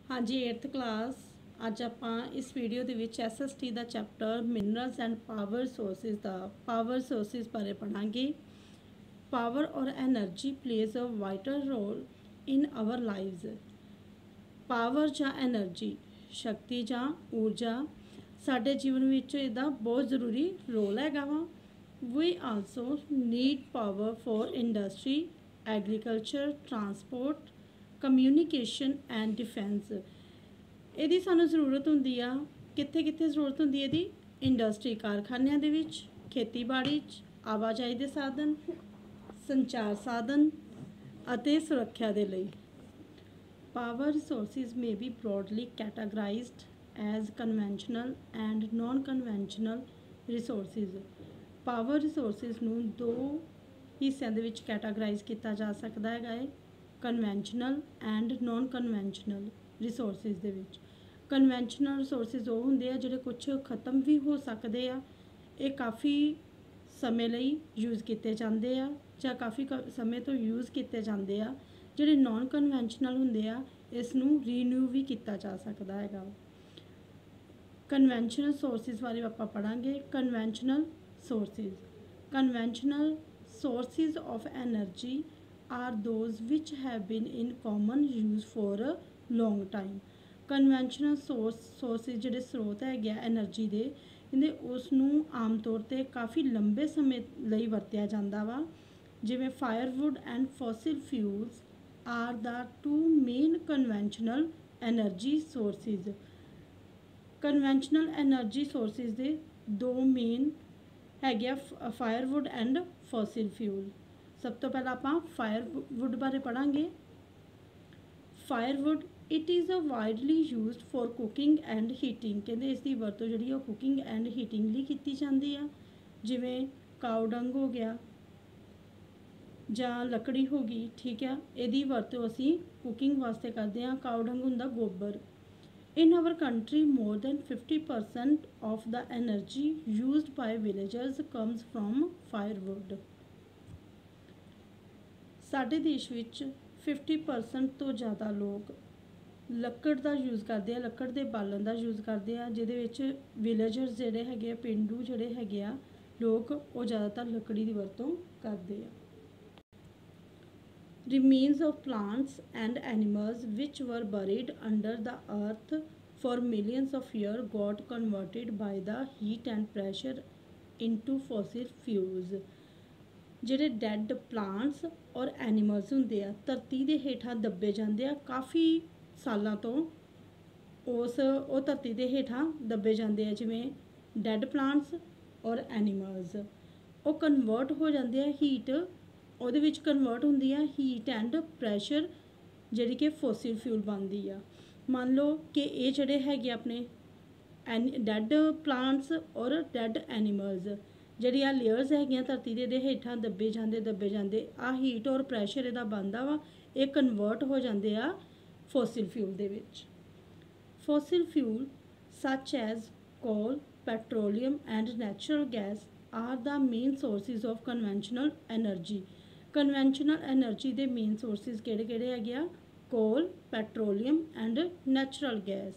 हाँ जी 8th class ਅੱਜ ਆਪਾਂ ਇਸ ਵੀਡੀਓ ਦੇ ਵਿੱਚ SST ਦਾ chapter minerals and power sources ਦਾ ਪਾਵਰ ਸੋਰਸਿਸ ਬਾਰੇ ਪੜਾਂਗੇ। Power or energy plays a vital role in our lives. Power ਜਾਂ એનર્ਜੀ ਸ਼ਕਤੀ ਜਾਂ ਊਰਜਾ ਸਾਡੇ ਜੀਵਨ ਵਿੱਚ ਇਹਦਾ ਬਹੁਤ ਜ਼ਰੂਰੀ ਰੋਲ ਹੈਗਾ ਵਾ। We also need power for industry, agriculture, transport, communication and defence. ਇਹਦੀ ਸਾਨੂੰ ਜ਼ਰੂਰਤ ਹੁੰਦੀ ਆ। ਕਿੱਥੇ ਕਿੱਥੇ ਜ਼ਰੂਰਤ ਹੁੰਦੀ ਹੈ ਇਹਦੀ? ਇੰਡਸਟਰੀ ਕਾਰਖਾਨਿਆਂ ਦੇ ਵਿੱਚ, ਖੇਤੀਬਾੜੀ 'ਚ, ਆਵਾਜਾਈ ਦੇ ਸਾਧਨ, ਸੰਚਾਰ ਸਾਧਨ ਅਤੇ ਸੁਰੱਖਿਆ ਦੇ ਲਈ। Power resources may be broadly categorised as conventional and non conventional resources. Power resources ਨੂੰ ਦੋ ਹਿੱਸਿਆਂ ਦੇ ਵਿੱਚ ਕੈਟਾਗਰਾਈਜ਼ ਕੀਤਾ ਜਾ ਸਕਦਾ ਹੈਗਾ ਹੈ, conventional and non conventional resources ਦੇ ਵਿੱਚ। ਕਨਵੈਨਸ਼ਨਲ ਰਿਸੋਰਸਿਸ ਉਹ ਹੁੰਦੇ ਆ ਜਿਹੜੇ ਕੁਝ ਖਤਮ ਵੀ ਹੋ ਸਕਦੇ ਆ, ਇਹ ਕਾਫੀ ਸਮੇਂ ਲਈ ਯੂਜ਼ ਕੀਤੇ ਜਾਂਦੇ ਆ ਜਾਂ ਕਾਫੀ ਸਮੇਂ ਤੋਂ ਯੂਜ਼ ਕੀਤੇ ਜਾਂਦੇ ਆ। ਜਿਹੜੇ ਨੋਨ ਕਨਵੈਨਸ਼ਨਲ ਹੁੰਦੇ ਆ ਇਸ ਨੂੰ ਰੀਨਿਊ ਵੀ ਕੀਤਾ ਜਾ ਸਕਦਾ ਹੈਗਾ। ਕਨਵੈਨਸ਼ਨਲ ਸੋਰਸਿਸ ਬਾਰੇ ਆਪਾਂ ਪੜਾਂਗੇ। Conventional sources conventional sources of energy are those which have been in common use for a long time। Conventional sources ਜਿਹੜੇ ਸਰੋਤ ਹੈਗੇ ਆ ਐਨਰਜੀ ਦੇ, ਇਹਦੇ ਉਸ ਨੂੰ ਆਮ ਤੌਰ 'ਤੇ ਕਾਫੀ ਲੰਬੇ ਸਮੇਂ ਲਈ ਵਰਤਿਆ ਜਾਂਦਾ ਵਾ। ਜਿਵੇਂ firewood and fossil fuels are the two main conventional energy sources. Conventional energy sources ਦੇ ਦੋ ਮੇਨ ਹੈਗੇ ਆ, ਫਾਇਰਵੁੱਡ ਐਂਡ ਫੋਸਿਲ ਫਿਊਲ। ਸਭ ਤੋਂ ਪਹਿਲਾਂ ਆਪਾਂ ਫਾਇਰਵੁੱਡ ਬਾਰੇ ਪੜਾਂਗੇ। Firewood it is a widely used for cooking and heating. ਕਹਿੰਦੇ ਇਸ ਦੀ ਵਰਤੋਂ ਜਿਹੜੀ ਉਹ ਕੁਕਿੰਗ ਐਂਡ ਹੀਟਿੰਗ ਲਈ ਕੀਤੀ ਜਾਂਦੀ ਆ। ਜਿਵੇਂ ਕਾਊ ਡੰਗ ਹੋ ਗਿਆ ਜਾਂ ਲੱਕੜੀ ਹੋ ਗਈ, ਠੀਕ ਆ, ਇਹਦੀ ਵਰਤੋਂ ਅਸੀਂ ਕੁਕਿੰਗ ਵਾਸਤੇ ਕਰਦੇ ਹਾਂ। ਕਾਊ ਡੰਗ ਹੁੰਦਾ ਗੋਬਰ। In our country, more than 50% of the energy used by villagers comes from firewood। ਸਾਡੇ ਦੇਸ਼ ਵਿੱਚ 50% ਤੋਂ ਜ਼ਿਆਦਾ ਲੋਕ ਲੱਕੜ ਦਾ ਯੂਜ਼ ਕਰਦੇ ਆ, ਲੱਕੜ ਦੇ ਬਾਲਣ ਦਾ ਯੂਜ਼ ਕਰਦੇ ਆ, ਜਿਹਦੇ ਵਿੱਚ ਵਿਲੇਜਰਸ ਜਿਹੜੇ ਹੈਗੇ ਆ, ਪੇਂਡੂ ਜਿਹੜੇ ਹੈਗੇ ਆ ਲੋਕ, ਉਹ ਜ਼ਿਆਦਾਤਰ ਲੱਕੜੀ ਦੀ ਵਰਤੋਂ ਕਰਦੇ ਆ। Remains of plants and animals which were buried under the earth for millions of years got converted by the heat and pressure into fossil fuels। ਜਿਹੜੇ ਡੈਡ ਪਲਾਂਟਸ ਔਰ ਐਨੀਮਲਸ ਹੁੰਦੇ ਆ ਧਰਤੀ ਦੇ ਹੇਠਾਂ ਦੱਬੇ ਜਾਂਦੇ ਆ ਕਾਫੀ ਸਾਲਾਂ ਤੋਂ, ਉਹ ਧਰਤੀ ਦੇ ਹੇਠਾਂ ਦੱਬੇ ਜਾਂਦੇ ਆ। ਜਿਵੇਂ ਡੈਡ ਪਲਾਂਟਸ ਔਰ ਐਨੀਮਲਸ ਉਹ ਕਨਵਰਟ ਹੋ ਜਾਂਦੇ ਆ, ਹੀਟ ਉਹਦੇ ਵਿੱਚ ਕਨਵਰਟ ਹੁੰਦੀ ਆ, ਹੀਟ ਐਂਡ ਪ੍ਰੈਸ਼ਰ ਜਿਹੜੀ ਕਿ ਫੋਸਿਲ ਫਿਊਲ ਬਣਦੀ ਆ। ਮੰਨ ਲਓ ਕਿ ਇਹ ਜਿਹੜੇ ਹੈਗੇ ਆਪਣੇ ਡੈਡ ਪਲਾਂਟਸ ਔਰ ਡੈਡ ਐਨੀਮਲਸ ਜਿਹੜੀ ਆ ਲੇਅਰਸ ਹੈਗੀਆਂ ਧਰਤੀ ਦੇ ਹੇਠਾਂ ਦੱਬੇ ਜਾਂਦੇ ਆ, ਹੀਟ ਔਰ ਪ੍ਰੈਸ਼ਰ ਇਹਦਾ ਬਣਦਾ ਵਾ, ਇਹ ਕਨਵਰਟ ਹੋ ਜਾਂਦੇ ਆ ਫੋਸਿਲ ਫਿਊਲ ਦੇ ਵਿੱਚ। Fossil fuel such as coal, petroleum and natural gas are the main sources of conventional energy. Conventional energy ਦੇ ਮੇਨ ਸੋਰਸਿਸ ਕਿਹੜੇ ਹੈਗੇ ਆ? Coal, petroleum and natural gas.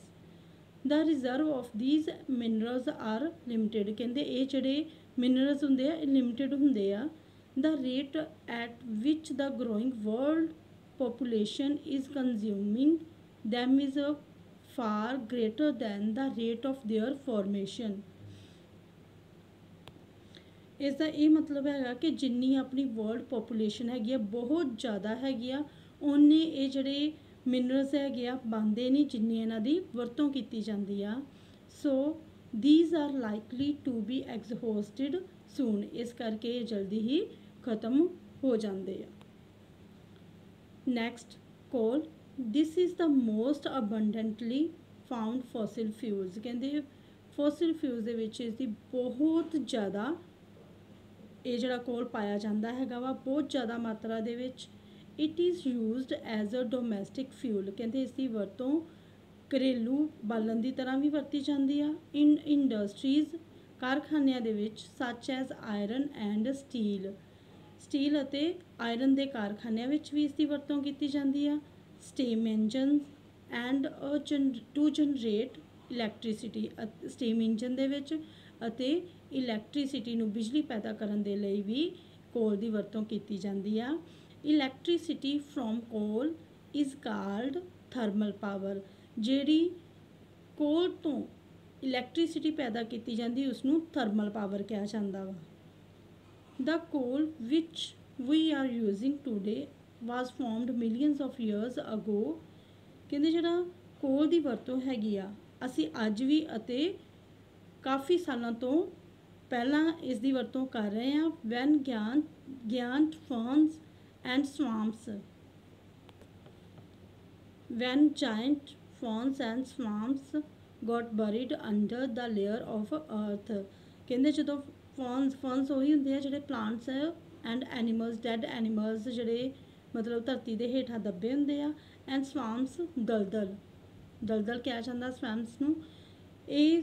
The reserve of these minerals are limited. ਕਹਿੰਦੇ ਇਹ ਜਿਹੜੇ minerals ਹੁੰਦੇ ਆ ਇਹ ਲਿਮਿਟਿਡ ਹੁੰਦੇ ਆ। The rate at which the growing world population is consuming them is far greater than the rate of their formation। ਇਸ ਦਾ ਇਹ ਮਤਲਬ ਹੈਗਾ ਕਿ ਜਿੰਨੀ ਆਪਣੀ ਵਰਲਡ ਪੋਪੂਲੇਸ਼ਨ ਹੈਗੀ ਆ ਬਹੁਤ ਜ਼ਿਆਦਾ ਹੈਗੀ ਆ, ਉਨੇ ਇਹ ਜਿਹੜੇ ਮਿਨਰਲਸ ਹੈਗੇ ਆ ਬਣਦੇ ਨਹੀਂ ਜਿੰਨੀ ਇਹਨਾਂ ਦੀ ਵਰਤੋਂ ਕੀਤੀ ਜਾਂਦੀ ਆ। ਸੋ these are likely to be exhausted soon। ਇਸ ਕਰਕੇ ਇਹ ਜਲਦੀ ਹੀ ਖਤਮ ਹੋ ਜਾਂਦੇ ਆ। Next, coal. This is the most abundantly found fossil fuels। ਕਹਿੰਦੇ fossil fuels ਦੇ ਵਿੱਚ ਇਸ ਦੀ ਬਹੁਤ ਜ਼ਿਆਦਾ ਇਹ ਜਿਹੜਾ ਕੋਲ ਪਾਇਆ ਜਾਂਦਾ ਹੈਗਾ ਵਾ ਬਹੁਤ ਜ਼ਿਆਦਾ ਮਾਤਰਾ ਦੇ ਵਿੱਚ। It is used as a domestic fuel। ਕਹਿੰਦੇ ਇਸ ਦੀ ਵਰਤੋਂ ਘਰੇਲੂ ਬਾਲਣ ਦੀ ਤਰ੍ਹਾਂ ਵੀ ਵਰਤੀ ਜਾਂਦੀ ਆ। In industries ਕਾਰਖਾਨਿਆਂ ਦੇ ਵਿੱਚ such as iron and steel। Steel ਅਤੇ ਆਇਰਨ ਦੇ ਕਾਰਖਾਨਿਆਂ ਵਿੱਚ ਵੀ ਇਸ ਦੀ ਵਰਤੋਂ ਕੀਤੀ ਜਾਂਦੀ ਆ। Steam engines and to generate electricity, steam engine ਦੇ ਵਿੱਚ ਅਤੇ ਇਲੈਕਟ੍ਰੀਸਿਟੀ ਨੂੰ ਬਿਜਲੀ ਪੈਦਾ ਕਰਨ ਦੇ ਲਈ ਵੀ ਕੋਲ ਦੀ ਵਰਤੋਂ ਕੀਤੀ ਜਾਂਦੀ ਆ। ਇਲੈਕਟ੍ਰੀਸਿਟੀ ਫਰੋਮ ਕੋਲ ਇਜ਼ ਕਾਲਡ ਥਰਮਲ ਪਾਵਰ। ਜਿਹੜੀ ਕੋਲ ਤੋਂ ਇਲੈਕਟ੍ਰੀਸਿਟੀ ਪੈਦਾ ਕੀਤੀ ਜਾਂਦੀ ਉਸਨੂੰ ਥਰਮਲ ਪਾਵਰ ਕਿਹਾ ਜਾਂਦਾ ਵਾ। The coal which we are using today was formed millions of years ago। ਕਹਿੰਦੇ ਜਿਹੜਾ ਕੋਲ ਦੀ ਵਰਤੋਂ ਹੈਗੀ ਆ ਅਸੀਂ ਅੱਜ ਵੀ ਅਤੇ ਕਾਫੀ ਸਾਲਾਂ ਤੋਂ ਪਹਿਲਾਂ ਇਸ ਦੀ ਵਰਤੋਂ ਕਰ ਰਹੇ ਹਾਂ। when giant ferns and swamps got buried under the layer of earth। ਕਹਿੰਦੇ ਜਦੋਂ ਫਰਨਸ ਉਹੀ ਹੁੰਦੇ ਆ ਜਿਹੜੇ plants and animals, dead animals ਜਿਹੜੇ ਮਤਲਬ ਧਰਤੀ ਦੇ ਹੇਠਾਂ ਦੱਬੇ ਹੁੰਦੇ ਆ। ਐਂਡ ਸਵਾਮਸ ਦਲਦਲ ਕਿਹਾ ਜਾਂਦਾ ਸਵੈਮਸ ਨੂੰ। ਇਹ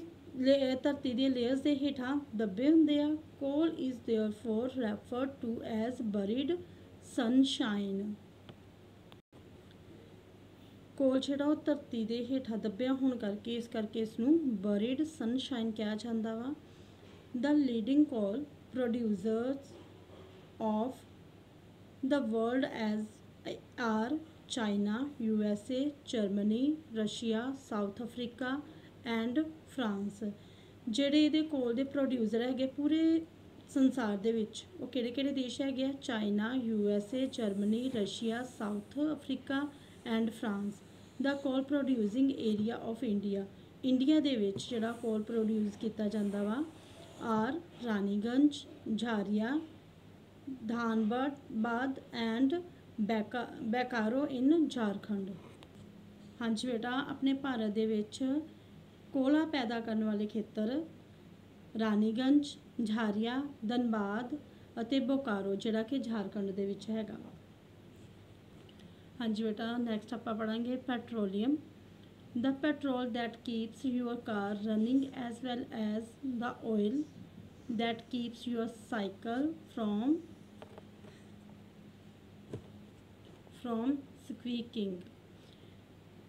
ਧਰਤੀ ਦੀਆਂ ਲੇਅਰਸ ਦੇ ਹੇਠਾਂ ਦੱਬੇ ਹੁੰਦੇ ਆ। Coal is therefore referred to as buried sunshine. Coal ਜਿਹੜਾ ਉਹ ਧਰਤੀ ਦੇ ਹੇਠਾਂ ਦੱਬਿਆ ਹੋਣ ਕਰਕੇ ਇਸ ਕਰਕੇ ਇਸ ਨੂੰ ਬਰੀਡ ਸਨਸ਼ਾਈਨ ਕਿਹਾ ਜਾਂਦਾ ਵਾ। The leading coal producers of the world are China, USA, Germany, Russia, South Africa and France। ਜਿਹੜੇ ਇਹਦੇ ਕੋਲ ਦੇ ਪ੍ਰੋਡਿਊਸਰ ਹੈਗੇ ਪੂਰੇ ਸੰਸਾਰ ਦੇ ਵਿੱਚ ਉਹ ਕਿਹੜੇ ਕਿਹੜੇ ਦੇਸ਼ ਹੈਗੇ ਆ? China, USA, Germany, Russia, South Africa and France. The coal producing area of India. India ਦੇ ਵਿੱਚ ਜਿਹੜਾ ਕੋਲ ਪ੍ਰੋਡਿਊਸ ਕੀਤਾ ਜਾਂਦਾ ਵਾ are Raniganj, Jharia, Dhanbad and Bokaro in Jharkhand. ਹਾਂਜੀ ਬੇਟਾ, ਆਪਣੇ ਭਾਰਤ ਦੇ ਵਿੱਚ ਕੋਲਾ ਪੈਦਾ ਕਰਨ ਵਾਲੇ ਖੇਤਰ ਰਾਨੀਗੰਜ, ਝਾਰੀਆ, ਧਨਬਾਦ ਅਤੇ ਬੋਕਾਰੋ ਜਿਹੜਾ ਕਿ ਝਾਰਖੰਡ ਦੇ ਵਿੱਚ ਹੈਗਾ ਵਾ। ਹਾਂਜੀ ਬੇਟਾ, ਨੈਕਸਟ ਆਪਾਂ ਪੜਾਂਗੇ petroleum. The petrol that keeps your car running as well as the oil that keeps your cycle from squeaking।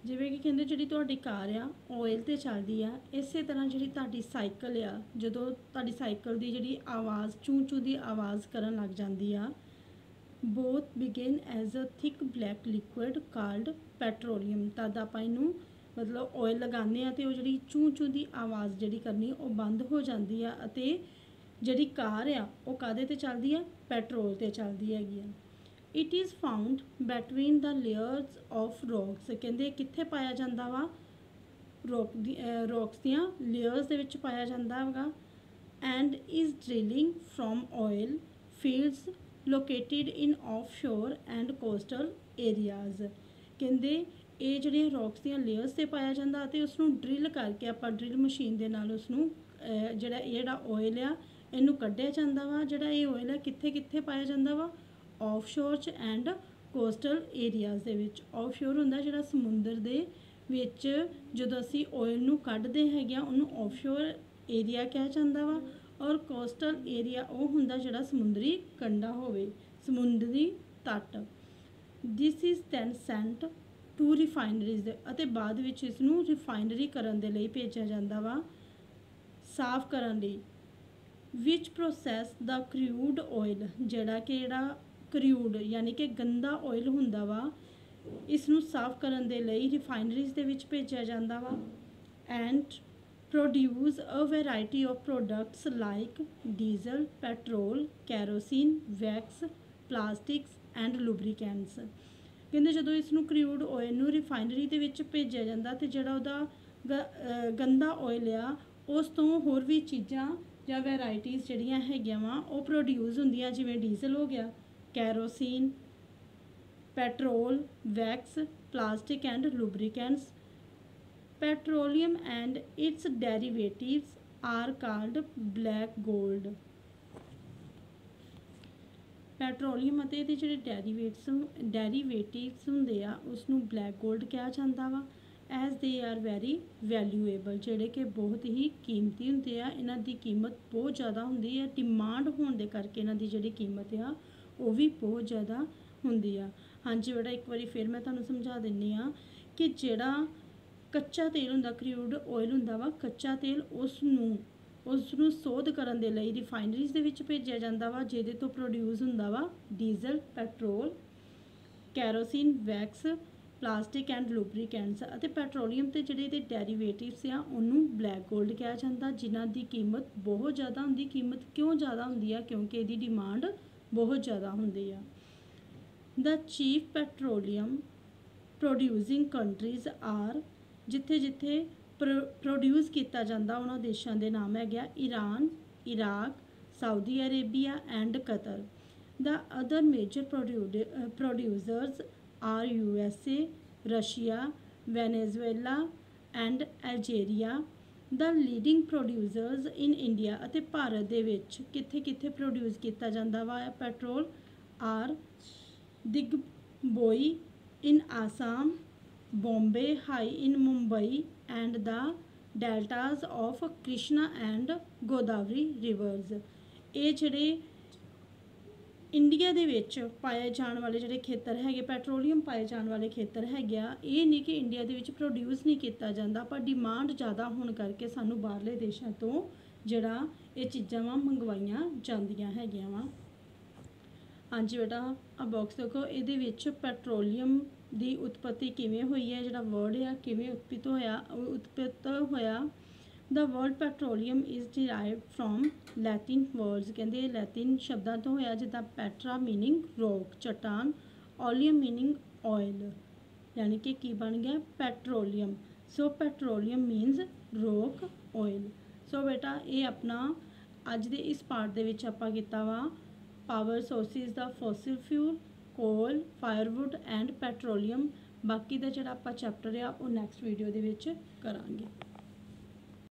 ਜਿਵੇਂ ਕਿ ਕਹਿੰਦੇ ਜਿਹੜੀ ਤੁਹਾਡੀ ਕਾਰ ਆ ਆਇਲ 'ਤੇ ਚੱਲਦੀ ਆ, ਇਸੇ ਤਰ੍ਹਾਂ ਜਿਹੜੀ ਤੁਹਾਡੀ ਸਾਈਕਲ ਆ ਜਦੋਂ ਤੁਹਾਡੀ ਸਾਈਕਲ ਦੀ ਜਿਹੜੀ ਆਵਾਜ਼ ਚੂੰ ਚੂੰ ਦੀ ਆਵਾਜ਼ ਕਰਨ ਲੱਗ ਜਾਂਦੀ ਆ। both begin as a thick black liquid called petroleum। ਤਦ ਆਪਾਂ ਇਹਨੂੰ ਮਤਲਬ ਆਇਲ ਲਗਾਉਂਦੇ ਆ ਅਤੇ ਉਹ ਜਿਹੜੀ ਚੂੰ ਚੂੰ ਦੀ ਆਵਾਜ਼ ਜਿਹੜੀ ਕਰਨੀ ਉਹ ਬੰਦ ਹੋ ਜਾਂਦੀ ਆ ਅਤੇ ਜਿਹੜੀ ਕਾਰ ਆ ਉਹ ਕਾਹਦੇ 'ਤੇ ਚੱਲਦੀ ਆ? ਪੈਟਰੋਲ 'ਤੇ ਚੱਲਦੀ ਹੈਗੀ ਆ। It is found between the layers of rocks. ਕਹਿੰਦੇ ਕਿੱਥੇ ਪਾਇਆ ਜਾਂਦਾ ਵਾ? ਰੌਕਸ ਦੀਆਂ ਲੇਅਰਸ ਦੇ ਵਿੱਚ ਪਾਇਆ ਜਾਂਦਾ ਹੈਗਾ। And is drilling from oil fields ਲੋਕੇਟਿਡ in offshore and coastal areas. ਕਹਿੰਦੇ ਇਹ ਜਿਹੜੀਆਂ ਰੌਕਸ ਦੀਆਂ ਲੇਅਰਸ 'ਤੇ ਪਾਇਆ ਜਾਂਦਾ ਅਤੇ ਉਸਨੂੰ ਡਰਿਲ ਕਰਕੇ ਆਪਾਂ ਡਰਿਲ ਮਸ਼ੀਨ ਦੇ ਨਾਲ ਉਸਨੂੰ ਜਿਹੜਾ ਆਇਲ ਆ ਇਹਨੂੰ ਕੱਢਿਆ ਜਾਂਦਾ ਵਾ। ਜਿਹੜਾ ਇਹ ਆਇਲ ਆ ਕਿੱਥੇ ਕਿੱਥੇ ਪਾਇਆ ਜਾਂਦਾ ਵਾ? ਆਫਸ਼ੋਰ 'ਚ ਐਂਡ ਕੋਸਟਲ ਏਰੀਆਜ਼ ਦੇ ਵਿੱਚ। ਆਫਸ਼ੋਰ ਹੁੰਦਾ ਜਿਹੜਾ ਸਮੁੰਦਰ ਦੇ ਵਿੱਚ ਜਦੋਂ ਅਸੀਂ ਆਇਲ ਨੂੰ ਕੱਢਦੇ ਹੈਗੇ ਆ ਉਹਨੂੰ ਆਫਸ਼ੋਰ ਏਰੀਆ ਕਿਹਾ ਜਾਂਦਾ ਵਾ। ਔਰ ਕੋਸਟਲ ਏਰੀਆ ਉਹ ਹੁੰਦਾ ਜਿਹੜਾ ਸਮੁੰਦਰੀ ਕੰਢਾ ਹੋਵੇ, ਸਮੁੰਦਰੀ ਤੱਟ। This is then sent to refineries. ਅਤੇ ਬਾਅਦ ਵਿੱਚ ਇਸ ਨੂੰ ਰਿਫਾਈਨਰੀ ਕਰਨ ਦੇ ਲਈ ਭੇਜਿਆ ਜਾਂਦਾ ਵਾ, ਸਾਫ਼ ਕਰਨ ਲਈ। ਵਿਚ ਪ੍ਰੋਸੈਸ ਦਾ ਕਰੂਡ ਆਇਲ, ਜਿਹੜਾ ਕਰੂਡ ਯਾਨੀ ਕਿ ਗੰਦਾ ਆਇਲ ਹੁੰਦਾ ਵਾ, ਇਸ ਨੂੰ ਸਾਫ਼ ਕਰਨ ਦੇ ਲਈ ਰਿਫਾਈਨਰੀਜ਼ ਦੇ ਵਿੱਚ ਭੇਜਿਆ ਜਾਂਦਾ ਵਾ। And produce a variety of products like diesel, petrol, kerosene, wax, plastics and lubricants। ਕਹਿੰਦੇ ਜਦੋਂ ਇਸ ਨੂੰ ਕਰੂਡ ਆਇਲ ਨੂੰ ਰਿਫਾਈਨਰੀ ਦੇ ਵਿੱਚ ਭੇਜਿਆ ਜਾਂਦਾ ਤੇ ਜਿਹੜਾ ਉਹਦਾ ਗੰਦਾ ਆਇਲ ਆ ਉਸ ਤੋਂ ਹੋਰ ਵੀ ਚੀਜ਼ਾਂ ਜਾਂ ਵੈਰਾਈਟੀਜ਼ ਜਿਹੜੀਆਂ ਹੈਗੀਆਂ ਵਾ ਉਹ ਪ੍ਰੋਡਿਊਸ ਹੁੰਦੀਆਂ, ਜਿਵੇਂ ਡੀਜ਼ਲ ਹੋ ਗਿਆ, kerosene, petrol, wax, plastic and lubricants. Petroleum and its derivatives are called black gold। Petroleum ਅਤੇ ਇਹਦੇ ਜਿਹੜੇ ਡੈਰੀਵੇਟਿਵਸ ਹੁੰਦੇ ਆ ਉਸ ਨੂੰ ਬਲੈਕ ਗੋਲਡ ਕਿਹਾ ਜਾਂਦਾ ਵਾ। As they are very valuable, ਜਿਹੜੇ ਕਿ ਬਹੁਤ ਹੀ ਕੀਮਤੀ ਹੁੰਦੇ ਆ। ਇਹਨਾਂ ਦੀ ਕੀਮਤ ਬਹੁਤ ਜ਼ਿਆਦਾ ਹੁੰਦੀ ਹੈ, ਡਿਮਾਂਡ ਹੋਣ ਦੇ ਕਰਕੇ ਇਹਨਾਂ ਦੀ ਜਿਹੜੀ ਕੀਮਤ ਆ ਉਹ ਵੀ ਬਹੁਤ ਜ਼ਿਆਦਾ ਹੁੰਦੀ ਆ। ਹਾਂਜੀ ਬੇਟਾ, ਇੱਕ ਵਾਰੀ ਫਿਰ ਮੈਂ ਤੁਹਾਨੂੰ ਸਮਝਾ ਦਿੰਦੀ ਹਾਂ कि जिहड़ा कच्चा तेल हुंदा क्रूड ऑयल हुंदा वा कच्चा तेल उसनूं सोध करन दे लई रिफाइनरीज़ दे विच भेजिया जांदा वा जिहदे तो प्रोड्यूस हुंदा वा diesel petrol kerosene wax plastic and lubricants ਅਤੇ ਪੈਟਰੋਲੀਅਮ ਤੇ ਜਿਹੜੇ ਇਹਦੇ ਡੈਰੀਵੇਟਿਵਸ ਆ ਉਹਨੂੰ ਬਲੈਕ ਗੋਲਡ ਕਿਹਾ ਜਾਂਦਾ ਜਿਨ੍ਹਾਂ ਦੀ ਕੀਮਤ ਬਹੁਤ ਜ਼ਿਆਦਾ ਹੁੰਦੀ। ਕੀਮਤ ਕਿਉਂ ਜ਼ਿਆਦਾ ਹੁੰਦੀ ਆ ਕਿਉਂਕਿ ਇਹਦੀ ਡਿਮਾਂਡ ਬਹੁਤ ਜ਼ਿਆਦਾ ਹੁੰਦੀ ਆ। The chief petroleum producing countries are ਜਿੱਥੇ ਜਿੱਥੇ ਪ੍ਰੋਡਿਊਸ ਕੀਤਾ ਜਾਂਦਾ ਉਹਨਾਂ ਦੇਸ਼ਾਂ ਦੇ ਨਾਮ ਹੈਗੇ ਆ Iran Iraq Saudi Arabia and Qatar. The other major producers are USA, Russia, Venezuela and Algeria। The leading producers in India ਅਤੇ ਭਾਰਤ ਦੇ ਵਿੱਚ ਕਿੱਥੇ ਕਿੱਥੇ ਪ੍ਰੋਡਿਊਸ ਕੀਤਾ ਜਾਂਦਾ ਵਾ petrol are Digboi in Assam, Bombay High in Mumbai and the deltas of Krishna and Godavari rivers। ਇਹ ਜਿਹੜੇ ਇੰਡੀਆ ਦੇ ਵਿੱਚ ਪਾਏ ਜਾਣ ਵਾਲੇ ਜਿਹੜੇ ਖੇਤਰ ਹੈਗੇ ਪੈਟਰੋਲੀਅਮ ਪਾਏ ਜਾਣ ਵਾਲੇ ਖੇਤਰ ਹੈਗੇ ਆ ਇਹ ਨਹੀਂ ਕਿ ਇੰਡੀਆ ਦੇ ਵਿੱਚ ਪ੍ਰੋਡਿਊਸ ਨਹੀਂ ਕੀਤਾ ਜਾਂਦਾ ਪਰ ਡਿਮਾਂਡ ਜ਼ਿਆਦਾ ਹੋਣ ਕਰਕੇ ਸਾਨੂੰ ਬਾਹਰਲੇ ਦੇਸ਼ਾਂ ਤੋਂ ਜਿਹੜਾ ਇਹ ਚੀਜ਼ਾਂ ਵਾ ਮੰਗਵਾਈਆਂ ਜਾਂਦੀਆਂ ਹੈਗੀਆਂ ਵਾ। ਹਾਂਜੀ ਬੇਟਾ ਆ ਬਾਕਸ ਦੇਖੋ ਇਹਦੇ ਵਿੱਚ ਪੈਟਰੋਲੀਅਮ ਦੀ ਉਤਪਤੀ ਕਿਵੇਂ ਹੋਈ ਹੈ ਜਿਹੜਾ ਵਰਡ ਆ ਕਿਵੇਂ ਉਤਪਿਤ ਹੋਇਆ। The word petroleum is derived from Latin words ਕਹਿੰਦੇ ਲੈਟਿਨ ਸ਼ਬਦਾਂ ਤੋਂ ਹੋਇਆ ਜਿੱਦਾਂ ਪੈਟਰਾ ਮੀਨਿੰਗ ਰੋਕ ਚਟਾਨ ਓਲੀਅਮ ਮੀਨਿੰਗ ਆਇਲ ਯਾਨੀ ਕਿ ਕੀ ਬਣ ਗਿਆ ਪੈਟਰੋਲੀਅਮ। ਸੋ ਪੈਟਰੋਲੀਅਮ ਮੀਨਸ ਰੋਕ ਆਇਲ। ਸੋ ਬੇਟਾ ਇਹ ਆਪਣਾ ਅੱਜ ਦੇ ਇਸ ਪਾਰਟ ਦੇ ਵਿੱਚ ਆਪਾਂ ਕੀਤਾ ਵਾ ਪਾਵਰ ਸੋਰਸਿਸ ਦਾ ਫੋਸਿਲ ਫਿਊਲ ਕੋਲ ਫਾਇਰਵੁੱਡ ਐਂਡ ਪੈਟਰੋਲੀਅਮ। ਬਾਕੀ ਦਾ ਜਿਹੜਾ ਆਪਾਂ ਚੈਪਟਰ ਆ ਉਹ ਨੈਕਸਟ ਵੀਡੀਓ ਦੇ ਵਿੱਚ ਕਰਾਂਗੇ।